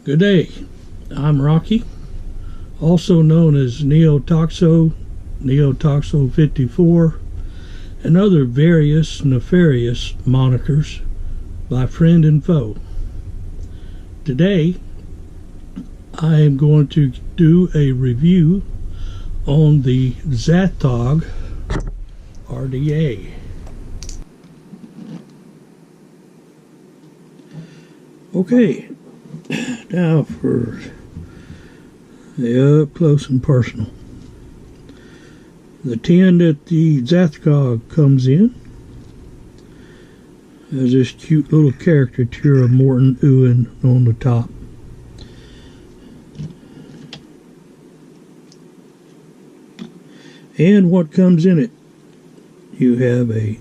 Good day, I'm Rocky, also known as Neotoxo, Neotoxo 54, and other various nefarious monikers by friend and foe. Today, I am going to do a review on the Zathog RDA. Okay, now for the up close and personal. The tin that the Zathog comes in has this cute little caricature of Morten Oen on the top. And what comes in it? You have a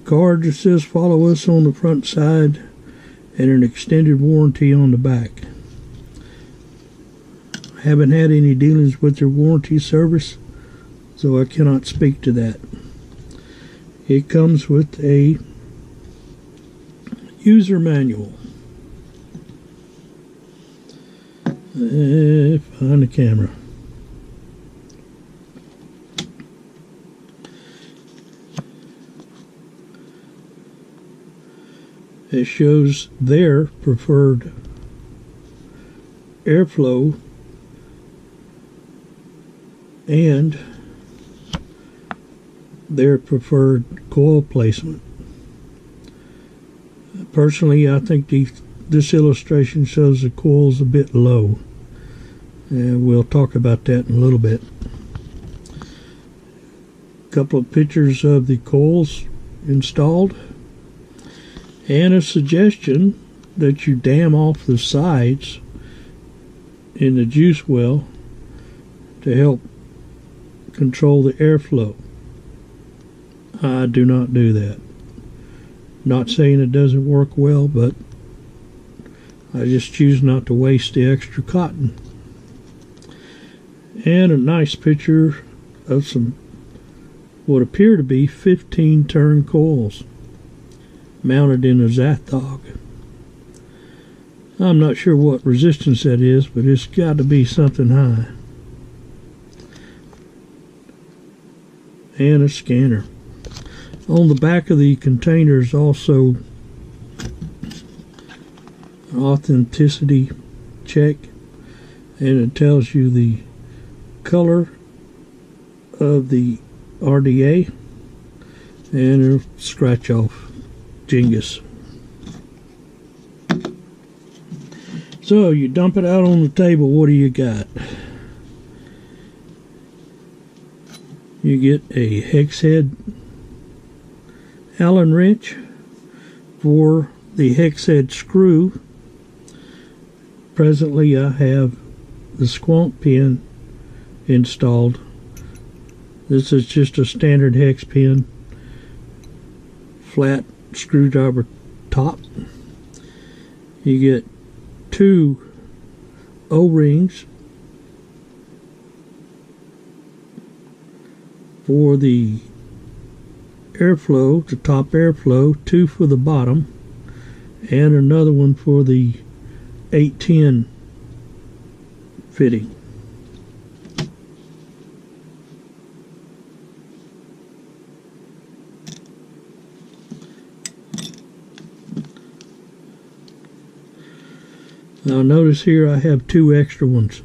card that says follow us on the front side and an extended warranty on the back. I haven't had any dealings with their warranty service, so I cannot speak to that. It comes with a user manual. Find the camera. It shows their preferred airflow and their preferred coil placement. Personally, I think this illustration shows the coils a bit low, and we'll talk about that in a little bit. A couple of pictures of the coils installed, and a suggestion that you dam off the sides in the juice well to help control the airflow. I do not do that. Not saying it doesn't work well, but I just choose not to waste the extra cotton. And a nice picture of some what appear to be 15 turn coils mounted in a Zathog. I'm not sure what resistance that is, but it's got to be something high. And a scanner. On the back of the container is also an authenticity check, and it tells you the color of the RDA and a scratch off Jingus. So you dump it out on the table. What do you got? You get a hex head Allen wrench for the hex head screw. Presently I have the squonk pin installed. This is just a standard hex pin, flat screwdriver top. You get 2 O-rings for the airflow, the top airflow, 2 for the bottom, and another one for the 810 fitting. Now notice here I have 2 extra ones.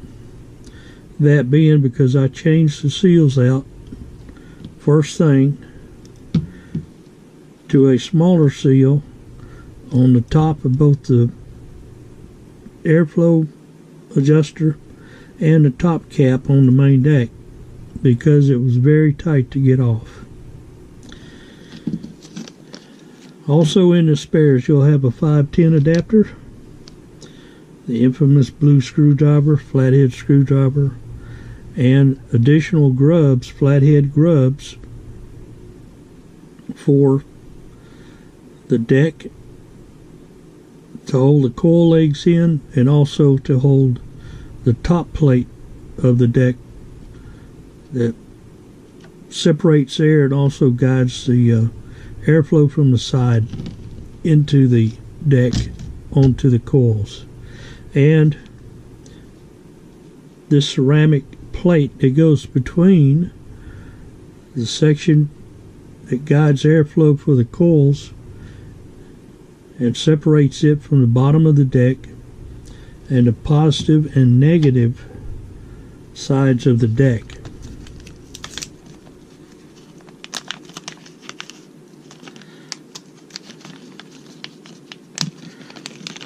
That being because I changed the seals out first thing to a smaller seal on the top of both the airflow adjuster and the top cap on the main deck, because it was very tight to get off. Also in the spares you'll have a 510 adapter, the infamous blue screwdriver, flathead screwdriver, and additional grubs, flathead grubs, for the deck to hold the coil legs in, and also to hold the top plate of the deck that separates air and also guides the airflow from the side into the deck onto the coils. and this ceramic plate that goes between the section that guides airflow for the coils and separates it from the bottom of the deck and the positive and negative sides of the deck.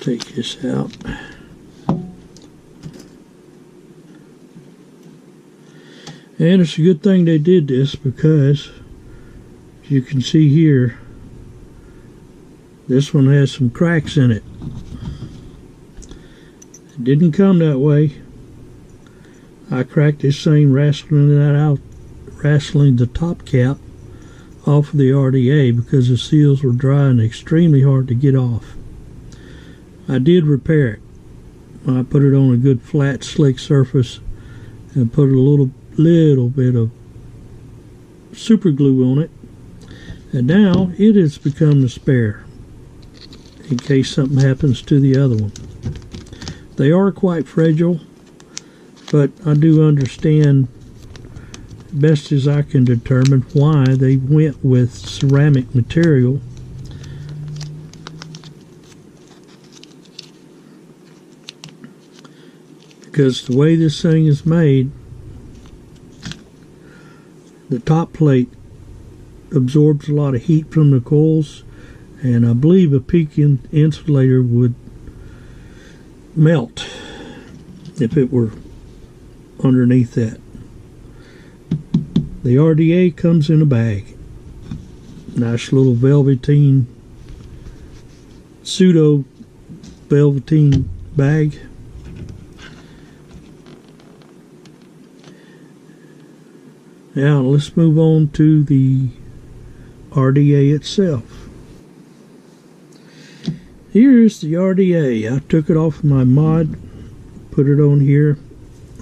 Take this out. And it's a good thing they did this, because as you can see here, this one has some cracks in it. It didn't come that way. I cracked this thing wrestling the top cap off of the RDA because the seals were dry and extremely hard to get off. I did repair it. I put it on a good flat slick surface and put a little bit of super glue on it, and now it has become the spare in case something happens to the other one. They are quite fragile, but I do understand, best as I can determine, why they went with ceramic material. Because the way this thing is made, the top plate absorbs a lot of heat from the coils, and I believe a peak insulator would melt if it were underneath that. The RDA comes in a bag. Nice little velveteen, pseudo velveteen bag. Now let's move on to the RDA itself. Here's the RDA. I took it off of my mod, put it on here,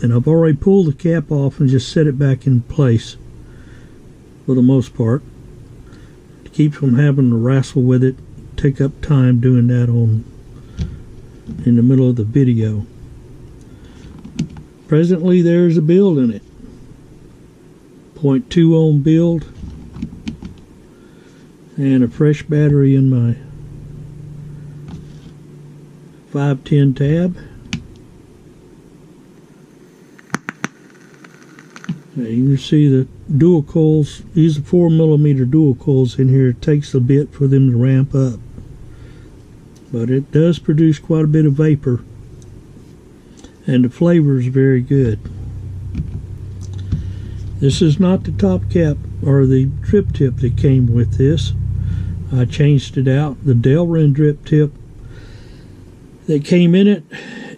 and I've already pulled the cap off and just set it back in place for the most part, to keep from having to wrestle with it, take up time doing that in the middle of the video. Presently there's a build in it. 0.2 ohm build, and a fresh battery in my 510 tab. Now you can see the dual coils. These are 4mm dual coils in here. It takes a bit for them to ramp up, but it does produce quite a bit of vapor, and the flavor is very good. This is not the top cap or the drip tip that came with this. I changed it out. The Delrin drip tip that came in it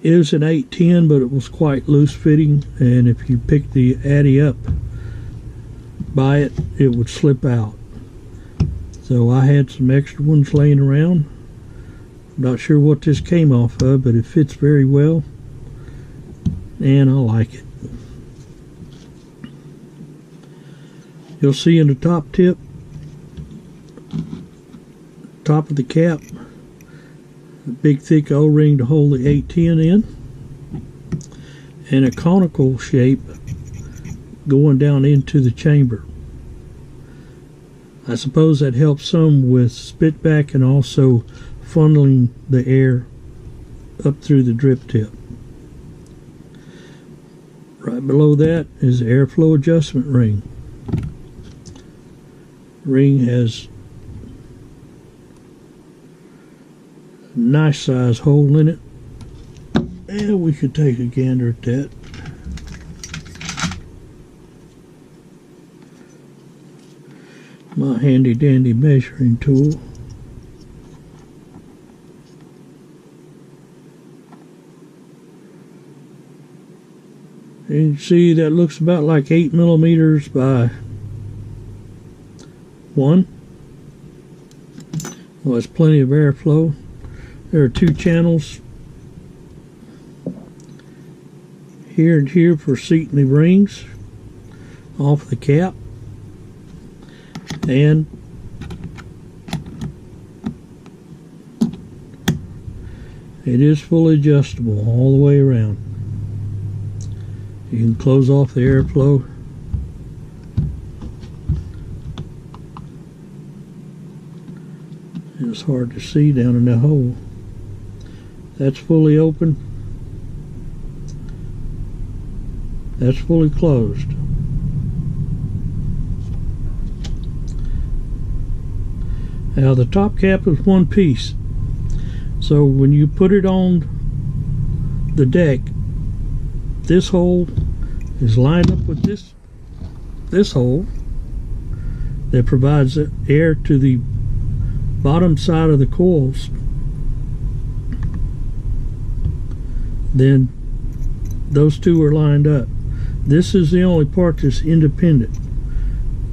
is an 810, but it was quite loose fitting, and if you pick the addy up by it, it would slip out. So I had some extra ones laying around. Not sure what this came off of, but it fits very well, and I like it. You'll see in the top tip, top of the cap, a big thick O-ring to hold the 810 in, and a conical shape going down into the chamber. I suppose that helps some with spit back and also funneling the air up through the drip tip. Right below that is the airflow adjustment ring. Ring has a nice size hole in it, and we could take a gander at that. My handy dandy measuring tool. You can see that looks about like 8mm by 1. Well, it's plenty of airflow. There are 2 channels here and here for seating the rings off the cap, It is fully adjustable all the way around. You can close off the airflow. It's hard to see down in the hole. That's fully open. That's fully closed. Now the top cap is one piece. So when you put it on the deck, this hole is lined up with this hole that provides air to the bottom side of the coils. Then those two are lined up. This is the only part that's independent.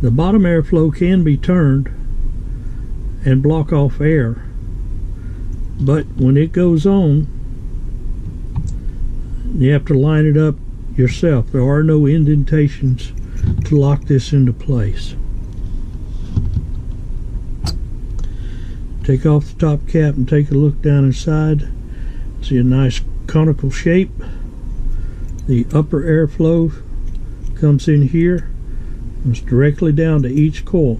The bottom airflow can be turned and block off air, but when it goes on, you have to line it up yourself. There are no indentations to lock this into place. Take off the top cap and take a look down inside. See a nice conical shape. The upper airflow comes in here. It's directly down to each coil.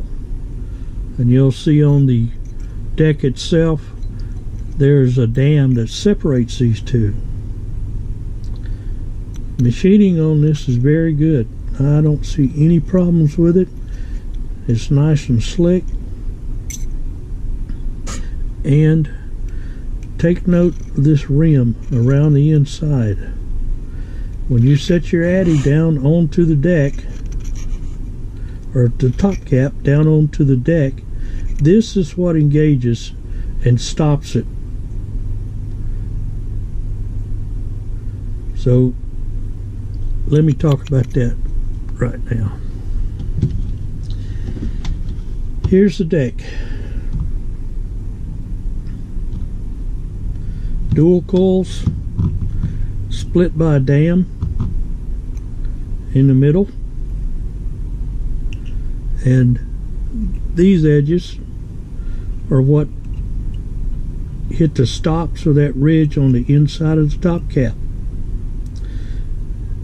And you'll see on the deck itself there's a dam that separates these two. Machining on this is very good. I don't see any problems with it. It's nice and slick. And take note of this rim around the inside. When you set your addy down onto the deck, or the top cap down onto the deck, this is what engages and stops it. So let me talk about that right now. Here's the deck. Dual coils split by a dam in the middle, and these edges are what hit the stops of that ridge on the inside of the top cap.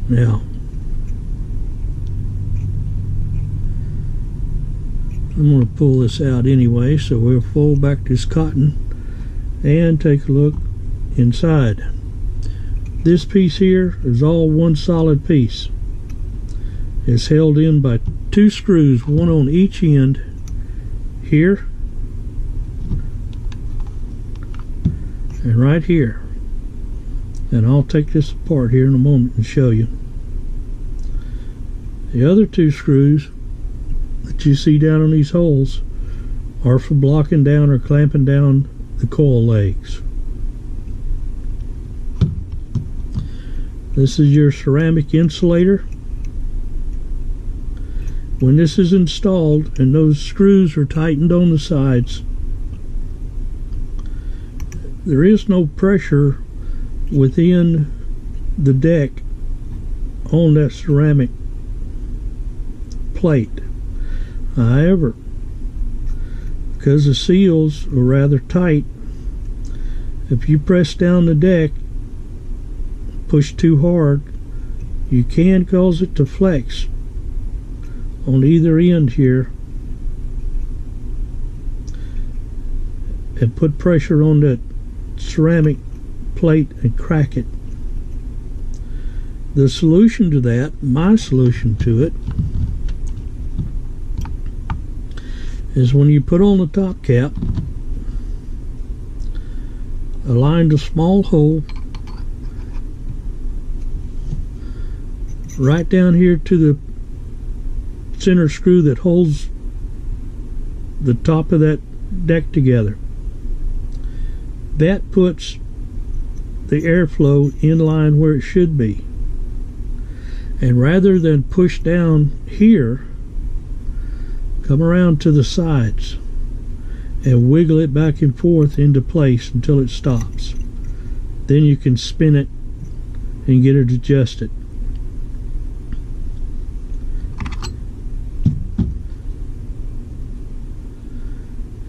Now I'm going to pull this out anyway, so we'll fold back this cotton and take a look inside. This piece here is all one solid piece. It's held in by two screws, one on each end here and right here. And I'll take this apart here in a moment and show you. The other two screws that you see down on these holes are for blocking down or clamping down the coil legs. This is your ceramic insulator. When this is installed and those screws are tightened on the sides, there is no pressure within the deck on that ceramic plate. However, because the seals are rather tight, if you press down the deck, push too hard, you can cause it to flex on either end here and put pressure on that ceramic plate and crack it. The solution to that, my solution to it, is when you put on the top cap, align a small hole right down here to the center screw that holds the top of that deck together. That puts the airflow in line where it should be. And rather than push down here, come around to the sides and wiggle it back and forth into place until it stops. Then you can spin it and get it adjusted.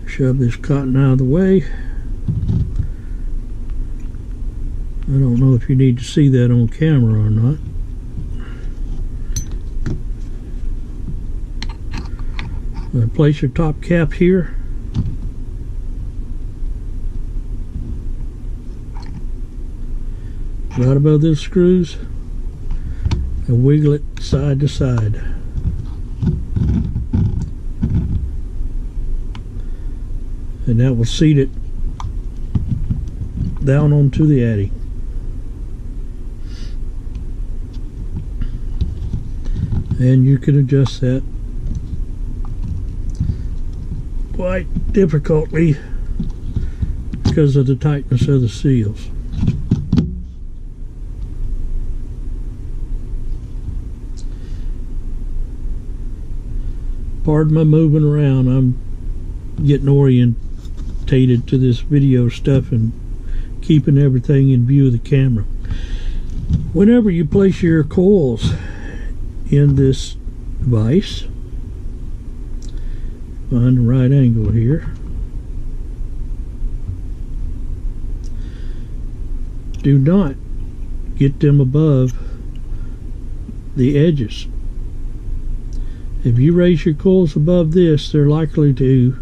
Shove this cotton out of the way. I don't know if you need to see that on camera or not. Place your top cap here. Right above those screws, and wiggle it side to side. And that will seat it down onto the addy. And you can adjust that quite difficultly because of the tightness of the seals. Pardon my moving around. I'm getting orientated to this video stuff and keeping everything in view of the camera. Whenever you place your coils in this vise, find the right angle here, do not get them above the edges. If you raise your coils above this, they're likely to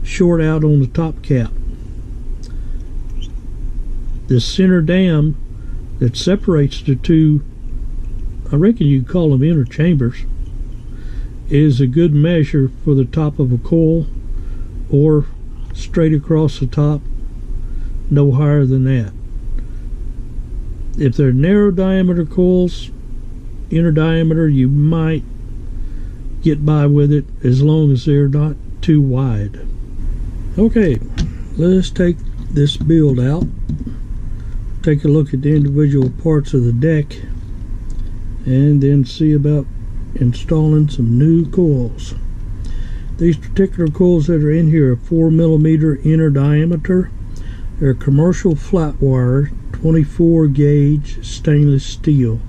short out on the top cap. The center dam that separates the two, I reckon you'd call them inner chambers, is a good measure for the top of a coil, or straight across the top, no higher than that. If they're narrow diameter coils, inner diameter, you might get by with it as long as they're not too wide. Okay, let's take this build out, take a look at the individual parts of the deck, and then see about installing some new coils. These particular coils that are in here are 4mm inner diameter. They're commercial flat wire 24 gauge stainless steel.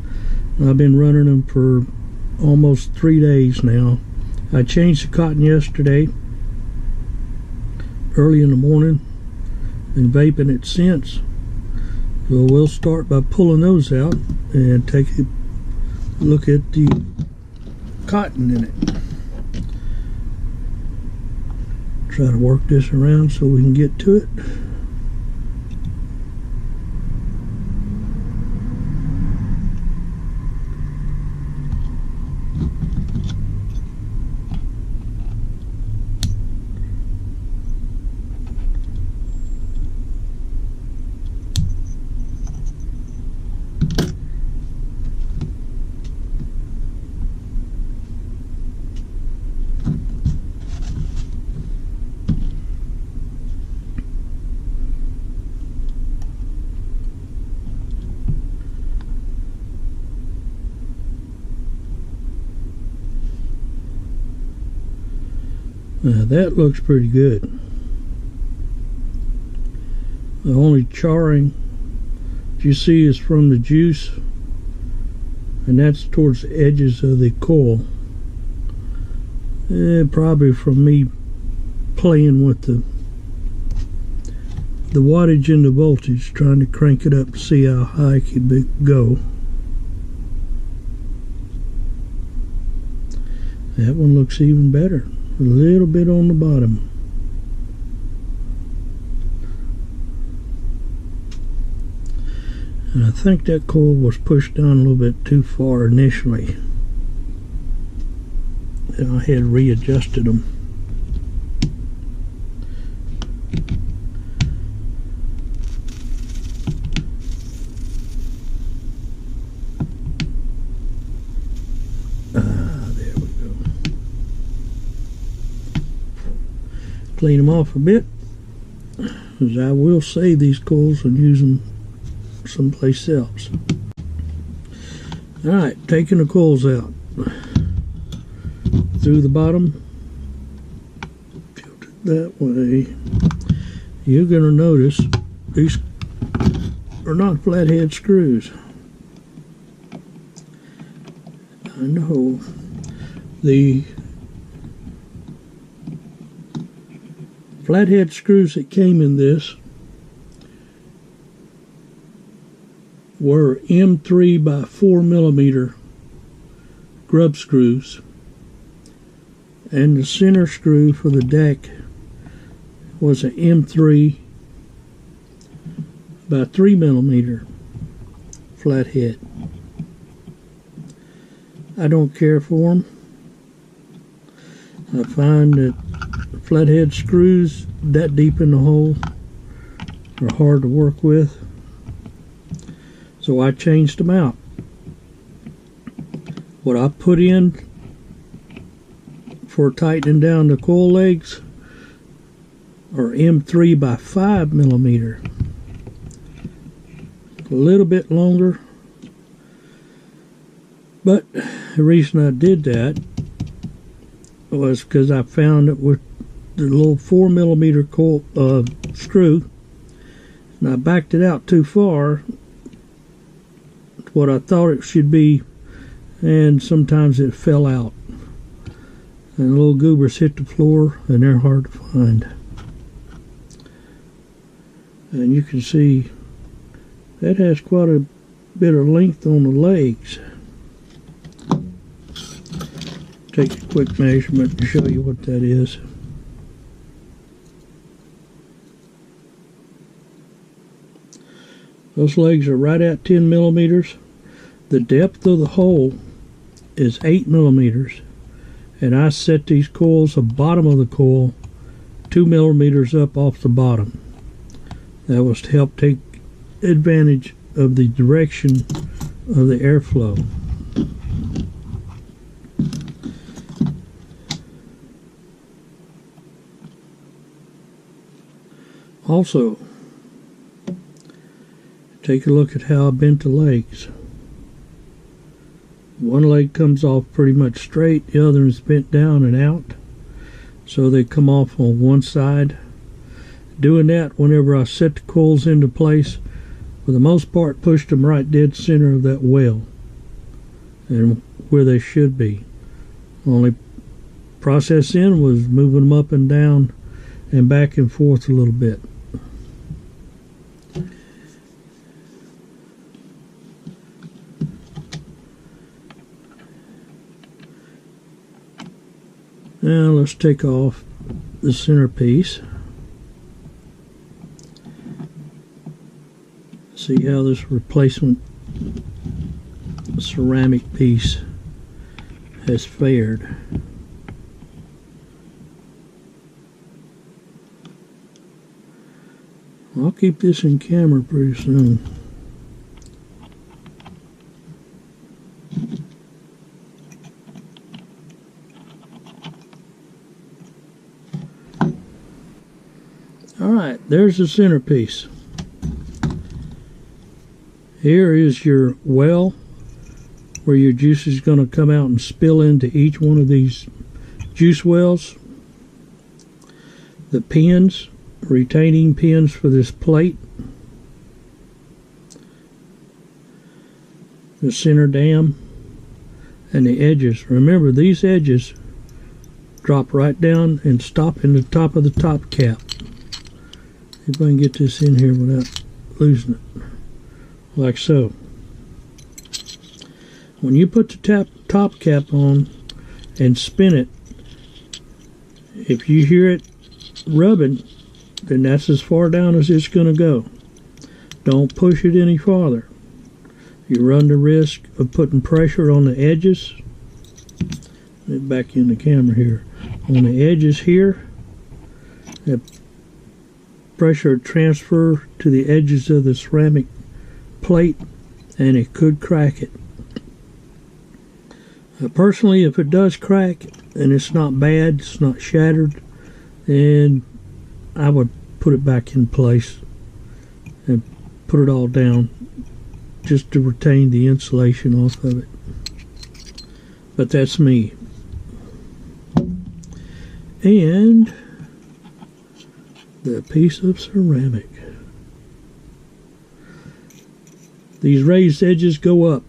I've been running them for almost 3 days now. I changed the cotton yesterday early in the morning, and vaping it since. So we'll start by pulling those out and take a look at the cotton in it. Try to work this around so we can get to it. Now that looks pretty good. The only charring that you see is from the juice, and that's towards the edges of the coil. Probably from me playing with the wattage and the voltage, trying to crank it up to see how high it could go. That one looks even better. A little bit on the bottom. And I think that coil was pushed down a little bit too far initially, and I had readjusted them. There we go. Clean them off a bit, as I will save these coils and use them someplace else. Alright, taking the coils out through the bottom, tilt it that way. You're going to notice these are not flathead screws. I know the flathead screws that came in this were M3 by 4 millimeter grub screws, and the center screw for the deck was an M3 by 3 millimeter flathead. I don't care for them. I find that flathead screws that deep in the hole are hard to work with, so I changed them out. What I put in for tightening down the coil legs are M3 by 5 millimeter. A little bit longer, but the reason I did that was because I found that with the little 4 millimeter coil screw, and I backed it out too far to what I thought it should be, and sometimes it fell out, and the little goobers hit the floor, and they're hard to find. And you can see that has quite a bit of length on the legs. Take a quick measurement to show you what that is. Those legs are right at 10 millimeters. The depth of the hole is 8 millimeters, and I set these coils, the bottom of the coil, 2 millimeters up off the bottom. That was to help take advantage of the direction of the airflow. Also, take a look at how I bent the legs. One leg comes off pretty much straight, the other is bent down and out, so they come off on one side. Doing that whenever I set the coils into place, for the most part pushed them right dead center of that well and where they should be. Only process in was moving them up and down and back and forth a little bit. Now let's take off the centerpiece. See how this replacement ceramic piece has fared. I'll keep this in camera pretty soon. Alright, there's the centerpiece. Here is your well where your juice is going to come out and spill into each one of these juice wells. The pins, retaining pins for this plate. The center dam and the edges. Remember, these edges drop right down and stop in the top of the top cap. If I can get this in here without losing it. Like so. When you put the top cap on and spin it, if you hear it rubbing, then that's as far down as it's going to go. Don't push it any farther. You run the risk of putting pressure on the edges. Let me back in the camera here. On the edges here, that pressure transfer to the edges of the ceramic plate, and it could crack it. Personally, if it does crack and it's not bad, it's not shattered, then I would put it back in place and put it all down just to retain the insulation off of it. But that's me. And the piece of ceramic. These raised edges go up.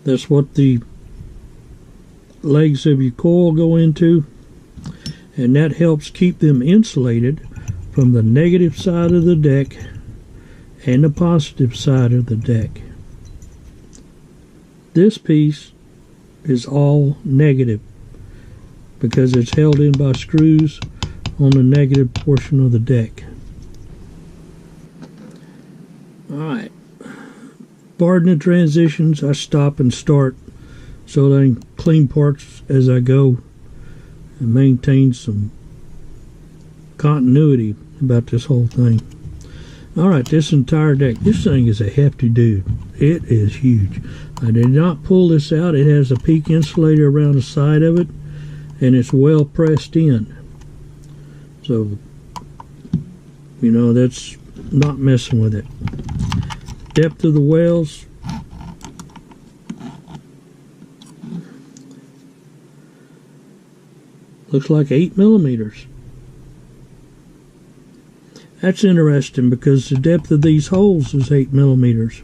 That's what the legs of your coil go into, and that helps keep them insulated from the negative side of the deck and the positive side of the deck. This piece is all negative because it's held in by screws on the negative portion of the deck. Alright, pardon the transitions, I stop and start so that I can clean parts as I go and maintain some continuity about this whole thing. Alright, this entire deck, this thing is a hefty dude. It is huge. I did not pull this out. It has a peak insulator around the side of it, and it's well pressed in. So, you know, that's not messing with it. Depth of the wells, looks like 8 millimeters. That's interesting because the depth of these holes is 8 millimeters.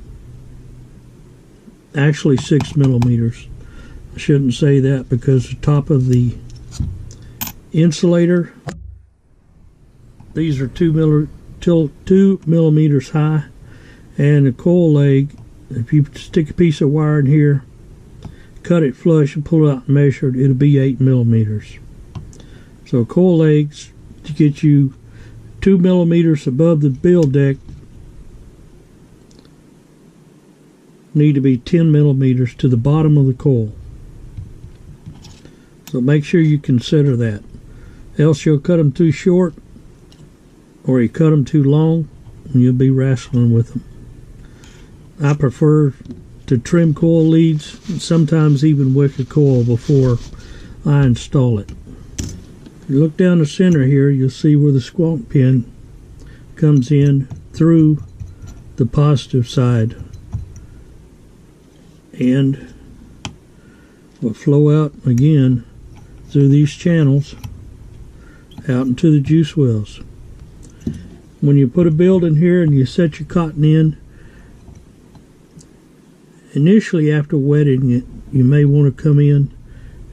Actually 6 millimeters. I shouldn't say that because the top of the insulator, these are 2 millimeters high, and the coil leg, if you stick a piece of wire in here, cut it flush and pull it out and measure it, it'll be 8 millimeters. So coil legs to get you 2 millimeters above the build deck need to be 10 millimeters to the bottom of the coil. So make sure you consider that. Else you'll cut them too short, or you cut them too long, and you'll be wrestling with them. I prefer to trim coil leads, and sometimes even wick a coil before I install it. If you look down the center here, you'll see where the squonk pin comes in through the positive side and will flow out again through these channels out into the juice wells. When you put a build in here and you set your cotton in, initially after wetting it, you may want to come in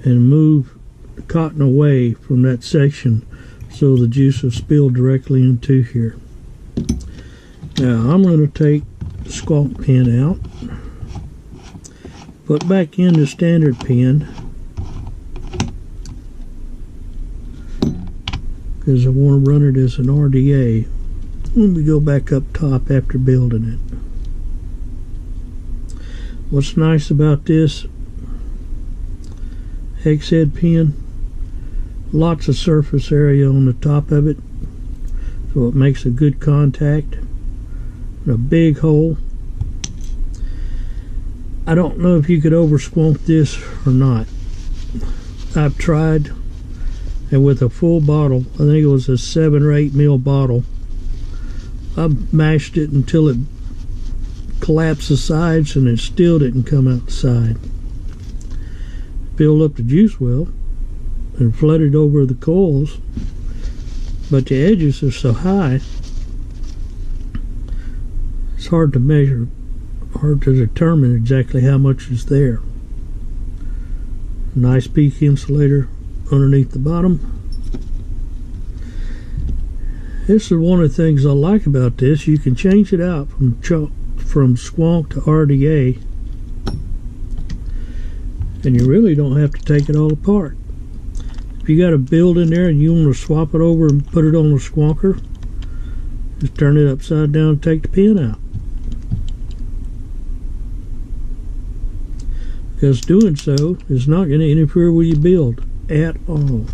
and move the cotton away from that section so the juice will spill directly into here. Now I'm going to take the squonk pin out, put back in the standard pin because I want to run it as an RDA when we go back up top after building it. What's nice about this hex head pin, lots of surface area on the top of it, so it makes a good contact and a big hole. I don't know if you could over squonk this or not. I've tried, and with a full bottle, I think it was a 7 or 8 mil bottle, I mashed it until it collapsed the sides and it still didn't come out the side. Filled up the juice well and flooded over the coils, but the edges are so high it's hard to measure, hard to determine exactly how much is there. Nice peak insulator underneath the bottom. This is one of the things I like about this. You can change it out from squonk to RDA, and you really don't have to take it all apart. If you got a build in there and you want to swap it over and put it on a squonker, just turn it upside down and take the pin out. Because doing so is not going to interfere with your build at all.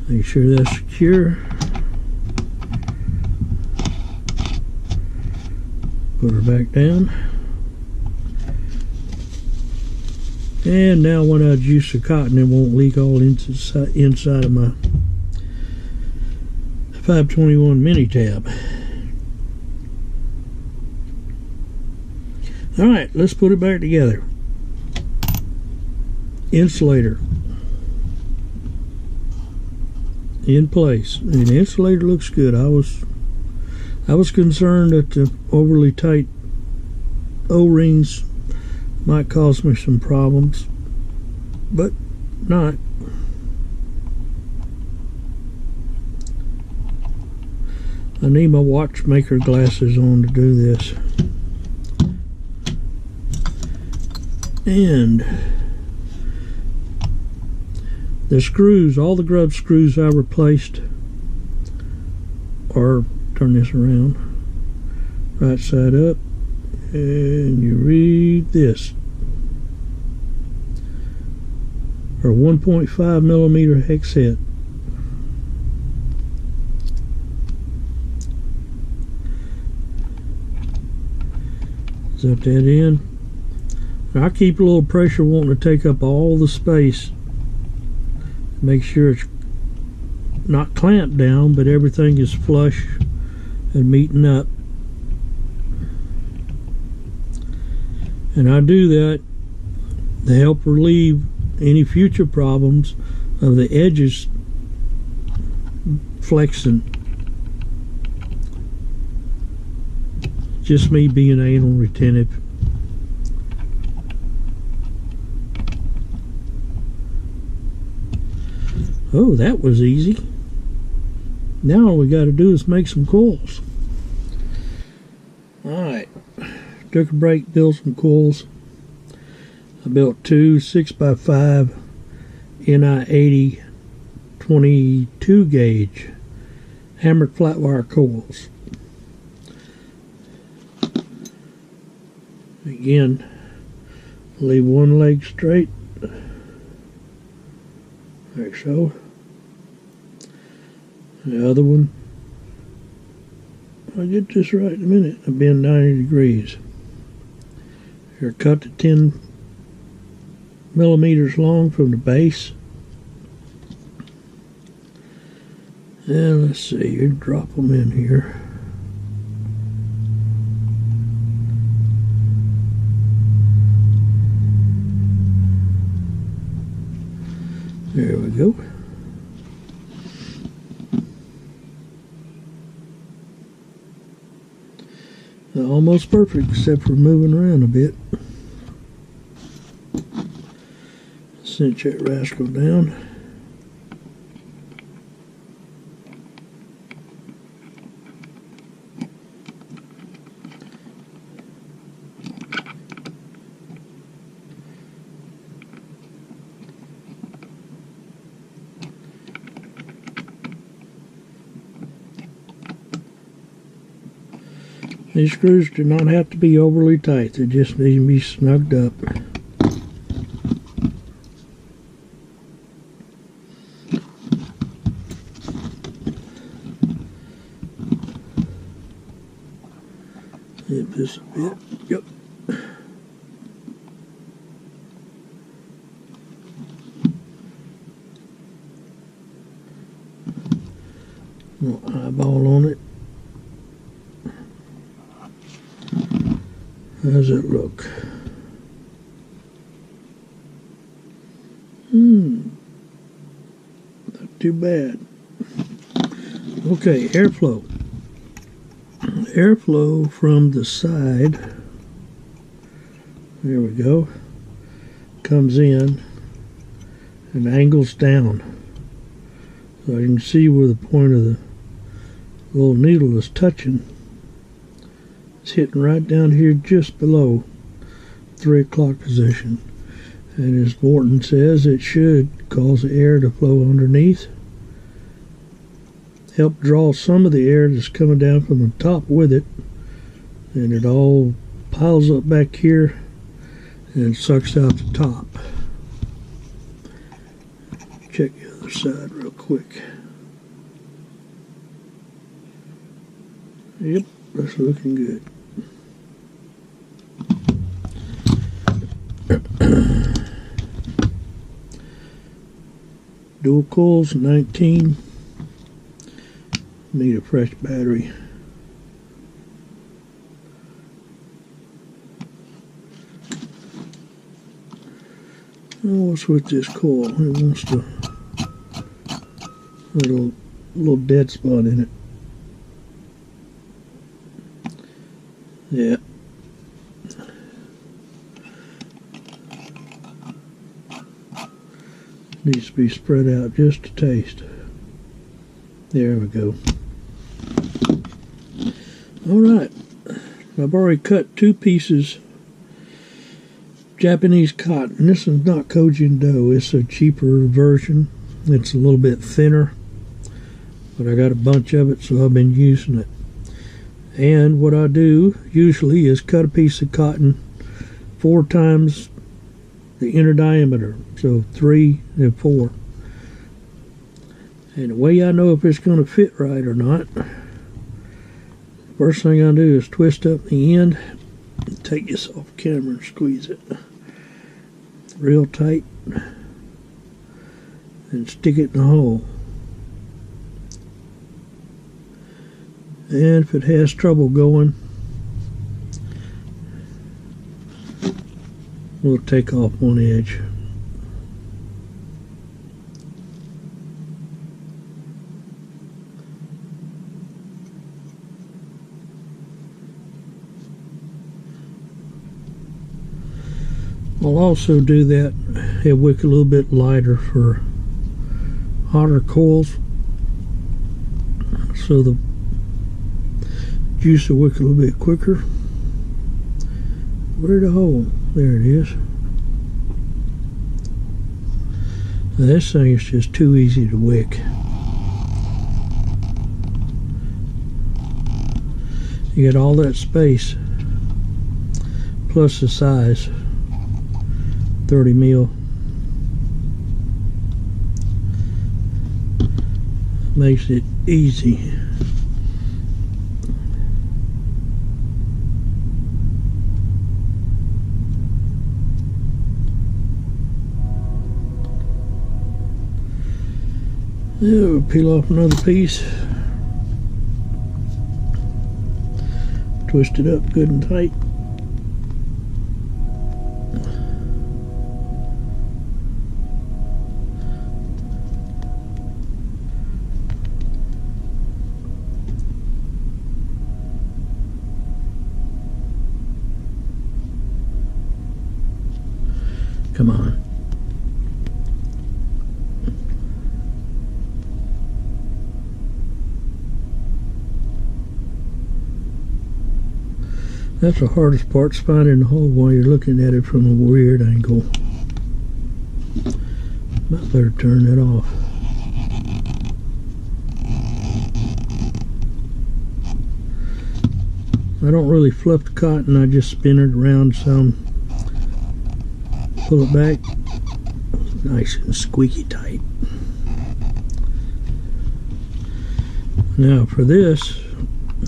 Make sure that's secure. Put her back down. And now when I juice the cotton, it won't leak all inside of my 521 mini tab. Alright, let's put it back together. Insulator in place. And the insulator looks good. I was concerned that the overly tight O-rings might cause me some problems, but not. I need my watchmaker glasses on to do this. And the screws, all the grub screws I replaced are, turn this around, right side up, and you read this, are 1.5 millimeter hex head. Set that in. I keep a little pressure wanting to take up all the space. Make sure it's not clamped down, but everything is flush and meeting up. And I do that to help relieve any future problems of the edges flexing. Just me being anal retentive. Oh, that was easy. Now all we got to do is make some coils. Alright, took a break, built some coils. I built two 6x5 NI80 22 gauge hammered flat wire coils. Again, leave one leg straight, like so. The other one, I'll get this right in a minute. I bend 90 degrees. Here, cut to 10 millimeters long from the base. And let's see, you drop them in here. There we go. Almost perfect, except for moving around a bit. Cinch that rascal down. These screws do not have to be overly tight, they just need to be snugged up. Hit this a bit, yep. Little eyeball on it. How does it look? Not too bad. Okay, airflow. Airflow from the side, there we go, comes in and angles down. So you can see where the point of the little needle is touching. It's hitting right down here just below 3 o'clock position. And as Morten says, it should cause the air to flow underneath. Help draw some of the air that's coming down from the top with it. And it all piles up back here and sucks out the top. Check the other side real quick. Yep, that's looking good. Dual coils, 19. Need a fresh battery. Oh, what's with this coil? It wants to little dead spot in it. Yeah. Needs to be spread out just a taste. There we go. Alright, I've already cut 2 pieces Japanese cotton. This is not Kojin dough, it's a cheaper version. It's a little bit thinner, but I got a bunch of it, so I've been using it. And what I do usually is cut a piece of cotton 4 times the inner diameter, so 3 and 4. And the way I know if it's going to fit right or not, first thing I do is twist up the end, take this off camera and squeeze it real tight, and stick it in the hole. And if it has trouble going, we'll take off one edge. I'll also do that and wick a little bit lighter for hotter coils, so the juice will wick a little bit quicker. Where's the hole? There it is. Now this thing is just too easy to wick. You get all that space plus the size, 30 mil. Makes it easy. We'll peel off another piece, twist it up good and tight. Come on. That's the hardest part, is finding the hole while you're looking at it from a weird angle. Might better turn that off. I don't really fluff the cotton, I just spin it around some, pull it back, nice and squeaky tight. Now for this,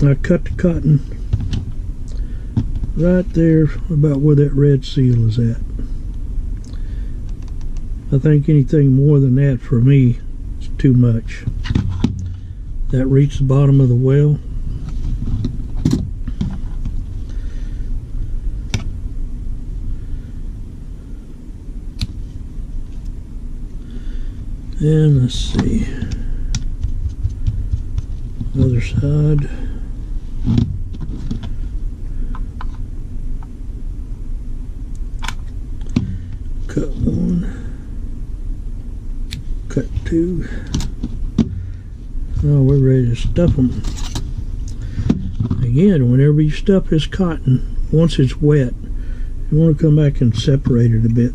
I cut the cotton right there about where that red seal is at. I think anything more than that for me is too much. That reached the bottom of the well. And let's see, other side. Cut 1, cut 2. Now we're ready to stuff them. Again, whenever you stuff this cotton, once it's wet, you want to come back and separate it a bit.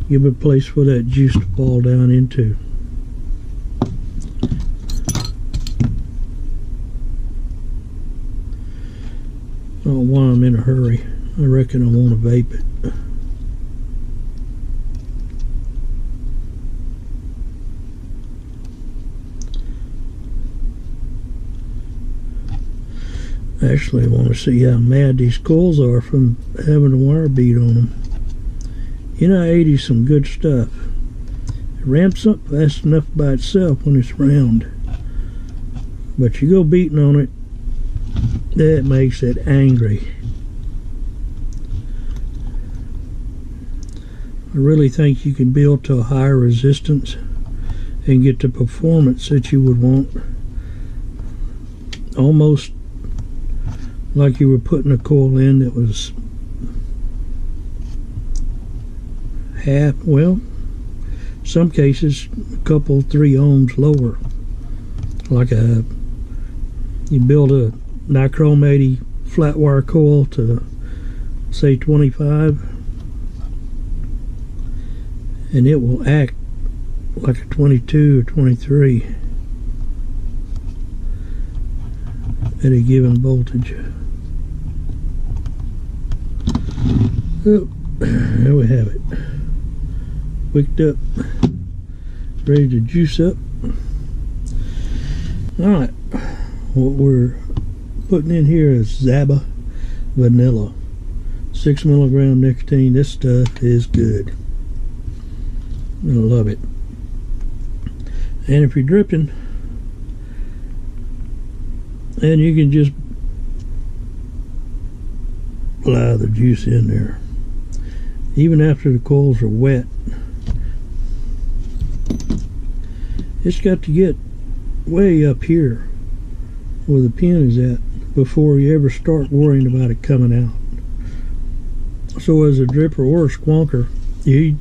Give it a place for that juice to fall down into. Oh, while I'm in a hurry, I reckon I want to vape it. Actually, I want to see how mad these coils are from having a wire bead on them. You know, 80's some good stuff. It ramps up fast enough by itself when it's round. But you go beating on it, that makes it angry. I really think you can build to a higher resistance and get the performance that you would want. Almost like you were putting a coil in that was half, well, some cases a couple, 3 ohms lower. Like you build a nichrome 80 flat wire coil to say 25, and it will act like a 22 or 23 at a given voltage. Oh, there we have it. Wicked up, ready to juice up. Alright, what we're putting in here is Zaba vanilla, 6 milligram nicotine. This stuff is good. I love it. And if you're dripping, and you can just allow the juice in there even after the coils are wet. It's got to get way up here where the pin is at before you ever start worrying about it coming out. So as a dripper or a squonker, you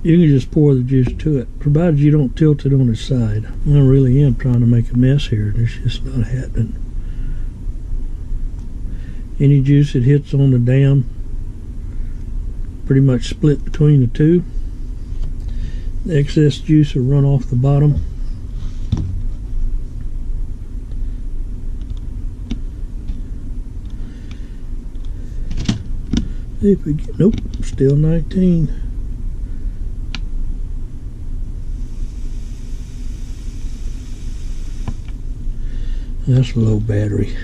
can just pour the juice to it, provided you don't tilt it on its side. I really am trying to make a mess here, and it's just not happening. Any juice that hits on the dam pretty much split between the two. The excess juice will run off the bottom. If we get, nope, still 19. That's a low battery.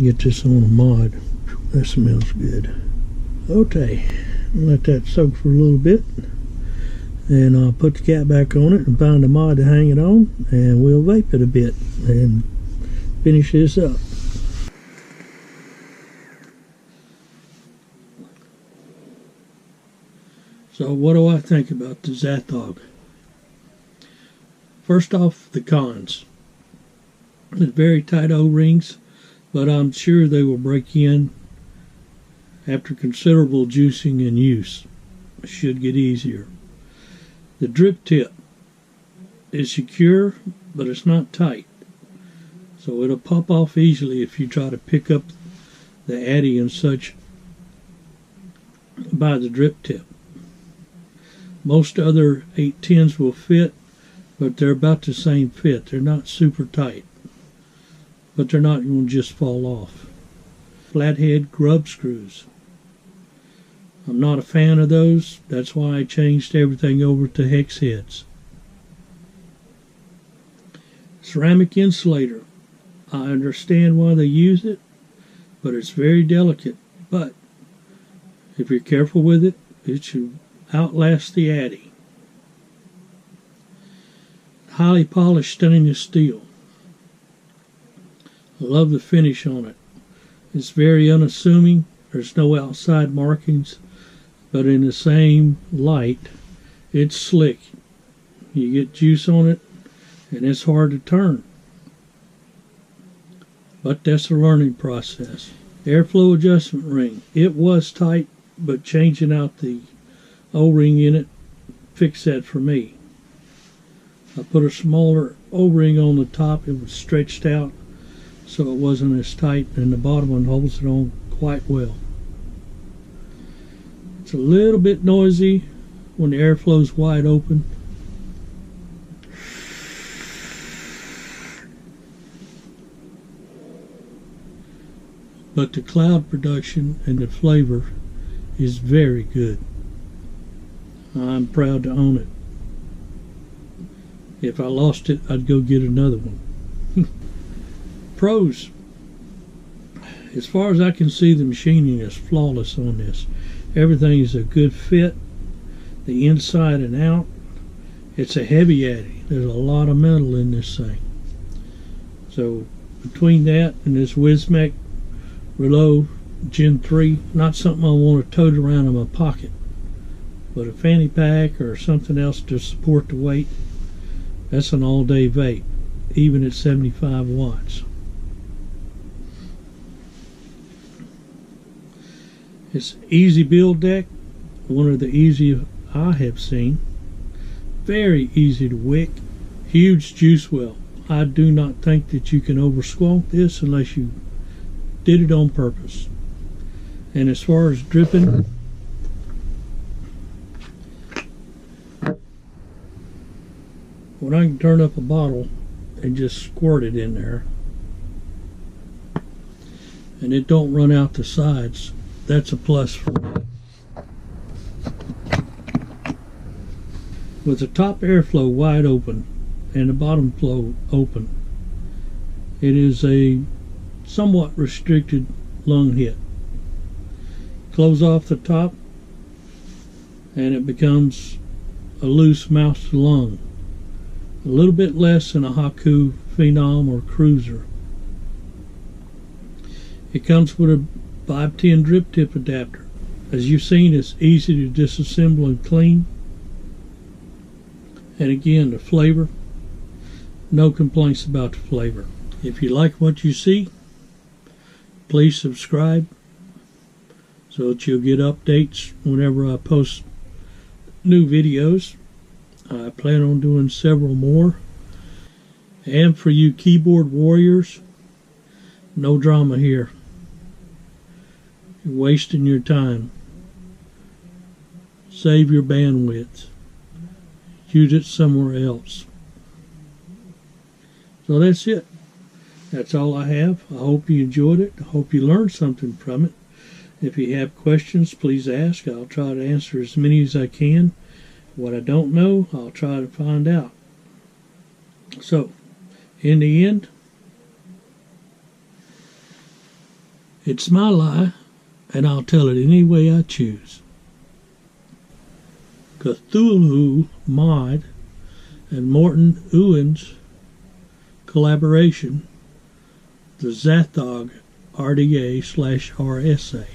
Get this on a mod. That smells good. Okay, let that soak for a little bit, and I'll put the cap back on it and find a mod to hang it on, and we'll vape it a bit and finish this up. So what do I think about the Zathog? First off, the cons. It's very tight O-rings, but I'm sure they will break in after considerable juicing and use. It should get easier. The drip tip is secure, but it's not tight, so it'll pop off easily if you try to pick up the addy and such by the drip tip. Most other 810s will fit, but they're about the same fit. They're not super tight, but they're not going to just fall off. Flathead grub screws. I'm not a fan of those. That's why I changed everything over to hex heads. Ceramic insulator. I understand why they use it, but it's very delicate. But if you're careful with it, it should outlast the addy. Highly polished stainless steel. I love the finish on it. It's very unassuming. There's no outside markings, but in the same light, it's slick. You get juice on it, and it's hard to turn. But that's a learning process. Airflow adjustment ring. It was tight, but changing out the O-ring in it fixed that for me. I put a smaller O-ring on the top. It was stretched out, so it wasn't as tight, and the bottom one holds it on quite well. It's a little bit noisy when the airflow's wide open. But the cloud production and the flavor is very good. I'm proud to own it. If I lost it, I'd go get another one. Pros. As far as I can see, the machining is flawless on this. Everything is a good fit, the inside and out. It's a heavy addy. There's a lot of metal in this thing. So between that and this Wismec Relo Gen 3, not something I want to tote around in my pocket, but a fanny pack or something else to support the weight. That's an all-day vape, even at 75 watts. It's easy build deck, one of the easiest I have seen. Very easy to wick, huge juice well. I do not think that you can over squonk this unless you did it on purpose. And as far as dripping, when I can turn up a bottle and just squirt it in there and it don't run out the sides, that's a plus for me. With the top airflow wide open and the bottom flow open, it is a somewhat restricted lung hit. Close off the top and it becomes a loose mouth to lung, a little bit less than a Haku, Phenom, or Cruiser. It comes with a 510 drip tip adapter. As you've seen, it's easy to disassemble and clean. And again, the flavor, no complaints about the flavor. If you like what you see, please subscribe so that you'll get updates whenever I post new videos. I plan on doing several more. And for you keyboard warriors, no drama here. You're wasting your time. Save your bandwidth. Use it somewhere else. So that's it. That's all I have. I hope you enjoyed it. I hope you learned something from it. If you have questions, please ask. I'll try to answer as many as I can. What I don't know, I'll try to find out. So, in the end, it's my lie, and I'll tell it any way I choose. Cthulhu Mod and Morten Oen's collaboration, the Zathog RDA/RSA.